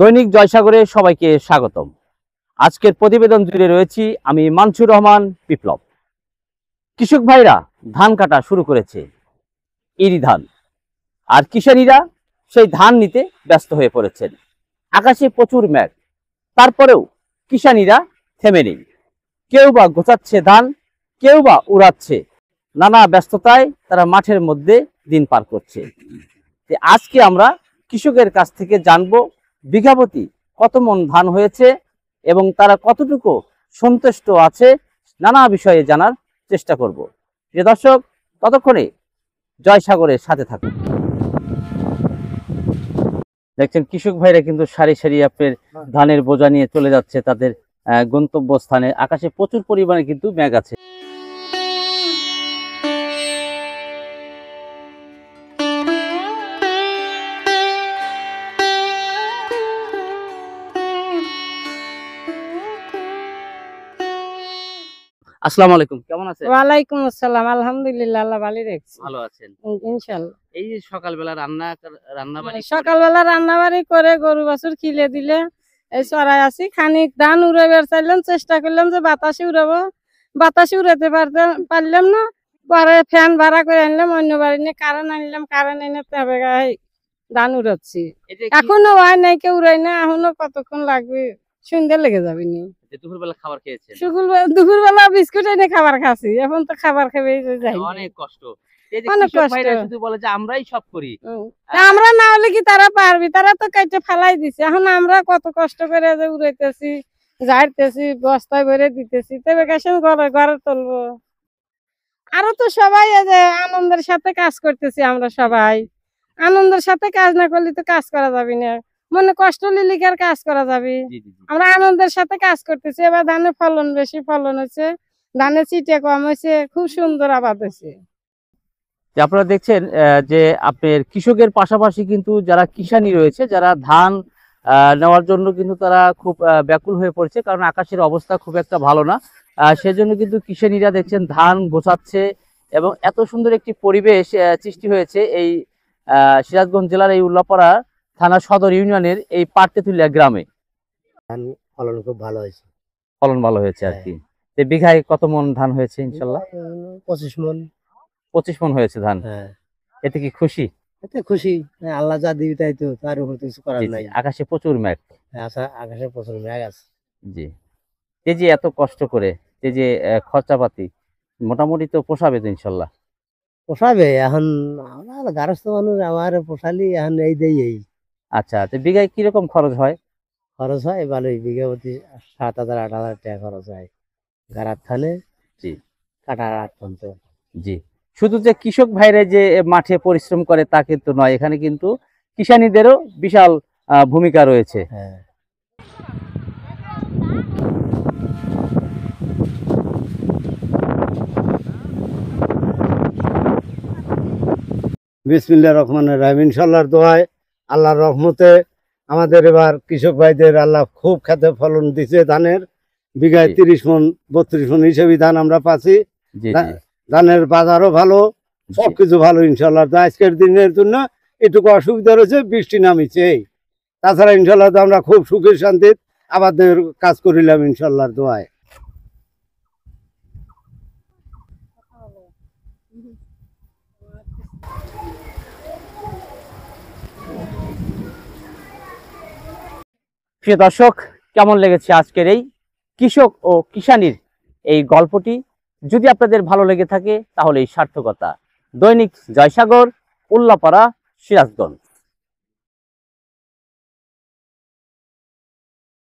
দৈনিক জয়সাগরে সবাইকে স্বাগতম। আজকের প্রতিবেদন জুড়ে রয়েছি আমি মানসুর রহমান বিপ্লব। কৃষক ভাইরা ধান কাটা শুরু করেছে, ইরি ধান, আর কিষানীরা সেই ধান নিতে ব্যস্ত হয়ে পড়েছেন। আকাশে প্রচুর মেঘ, তারপরেও কিষানীরা থেমে নেই। কেউ বা গোছাচ্ছে ধান, কেউ বা উড়াচ্ছে। নানা ব্যস্ততায় তারা মাঠের মধ্যে দিন পার করছে। আজকে আমরা কৃষকের কাছ থেকে জানবো বিঘাপতি কত মন ধান হয়েছে এবং তারা কতটুকু সন্তুষ্ট আছে। নানা বিষয়ে জানার চেষ্টা করব। প্রিয় দর্শক, ততক্ষণে জয়সাগরের সাথে থাকুন। দেখছেন কৃষক ভাইরা কিন্তু সারি সারি আপনার ধানের বোঝা নিয়ে চলে যাচ্ছে তাদের গন্তব্যস্থানে। আকাশে প্রচুর পরিমাণে কিন্তু মেঘ আছে। আসসালামু আলাইকুম, কেমন আছেন? ওয়ালাইকুম আসসালাম, আলহামদুলিল্লাহ, আল্লাহ ভালো রাখছে। ভালো আছেন ইনশাআল্লাহ। এই যে সকালবেলা রান্নাবাড়ি সকালবেলা রান্নাবাড়ি করে গরু বাছুর খিলে দিলে এই চড়াই আছি। খানিক ধান উড়াইবার চাইলাম, চেষ্টা করলাম যে বাতাসে উড়াবো, বাতাসে উড়াতে পারলাম না। পরে ফ্যান ভাড়া করে আনলাম, অন্য বাড়ি নিয়ে কারেন্ট আনলাম, কারেন্ট এনে তবে ধান উড়াচ্ছি। এখনো হয় নাই, কেউ উড়াই না, এখনো কতক্ষণ লাগবে, সন্ধ্যা লেগে যাবে নি। দুপুরবেলা খাবার খেয়েছেন? দুপুরবেলা বিস্কুট এনে খাবার খাচ্ছি, এখন তো খাবার খাবে যাই। অনেক কষ্ট। অনেক কষ্ট। শুধু বলে যে আমরাই সব করি। আমরা না হলে কি তারা পারবি? তারা তো কেটে ফেলাই দিছে। এখন আমরা কত কষ্ট করে যে উড়াইতেছি, ঝাড়তেছি, বস্তায় ভরে দিতেছি, তবে কেসে ঘরে তুলবো। আরো তো সবাই এই যে আনন্দের সাথে কাজ করতেছি। আমরা সবাই আনন্দের সাথে কাজ না করলে তো কাজ করা যাবে না। মনে কষ্ট লিলিকার কাজ করা যাবে। আমরা আনন্দের সাথে কাজ করতেছি। এবার ধানের ফলন বেশি ফলন হয়েছে, ধানের চিটে কম হয়েছে, খুব সুন্দর আবাদ হয়েছে। আপনারা দেখছেন যে আপনার কৃষকের পাশাপাশি কিন্তু যারা কিষানী রয়েছে, যারা ধান নেওয়ার জন্য কিন্তু তারা খুব ব্যাকুল হয়ে পড়ছে, কারণ আকাশের অবস্থা খুব একটা ভালো না। সেজন্য কিন্তু কিষানীরা দেখছেন ধান গোছাচ্ছে এবং এত সুন্দর একটি পরিবেশ সৃষ্টি হয়েছে এই সিরাজগঞ্জ জেলার এই উল্লাপাড়া থানা সদর ইউনিয়নের এই পাটতেতুলিয়া গ্রামে। ধান ফলন খুব ভালো হয়েছে। ফলন ভালো হয়েছে আর কি। বিঘায় কত মন ধান হয়েছে? ইনশাল্লাহ 25 মন। 25 মন হয়েছে ধান। হ্যাঁ। এতে কি খুশি? এতে খুশি। আল্লাহ যা দিবে তাই তো, তার উপর কিছু করার নাই। আকাশে প্রচুর মেঘ। আকাশে প্রচুর মেঘ আছে। জি। এই যে এত কষ্ট করে এই যে খরচাপাতি মোটামুটি তো পোষাবে তো ইনশাল্লাহ? পোষাবে। এখন আমরা গারস্থ মানুষ, আমার পোষালি এখন এই দেই এই। আচ্ছা, তো বিঘায় কিরকম খরচ হয়? খরচ হয় ভালোই, বিঘা প্রতি 7,000 8,000 টাকা খরচ হয় গারাত খানে। জি। কাটা 8 পর্যন্ত। জি। শুধু যে কৃষক ভাইরা যে মাঠে পরিশ্রম করে তা কিন্তু নয়, এখানে কিন্তু কিষানীদেরও বিশাল ভূমিকা রয়েছে। হ্যাঁ। বিসমিল্লাহির রহমানির রহিম। ইনশাআল্লাহর দোয়ায়, আল্লাহর রহমতে আমাদের এবার কৃষক ভাইদের আল্লাহ খুব খেতে ফলন দিছে। ধানের বিঘায় 30 মন 32 মন হিসেবে ধান আমরা পাচ্ছি। ধানের বাজারও ভালো, সবকিছু ভালো ইনশাআল্লাহ। আজকের দিনের জন্য একটু অসুবিধা রয়েছে, বৃষ্টি নামিছে। তাছাড়া ইনশাআল্লাহ আমরা খুব সুখে শান্তির আবাদের কাজ করিলাম ইনশাআল্লাহর দোয়ায়। প্রিয় দর্শক, কেমন লেগেছে আজকের এই কৃষক ও কিষানীর এই গল্পটি? যদি আপনাদের ভালো লেগে থাকে তাহলে এই সার্থকতা। দৈনিক জয়সাগর, উল্লাপাড়া, সিরাজগঞ্জ।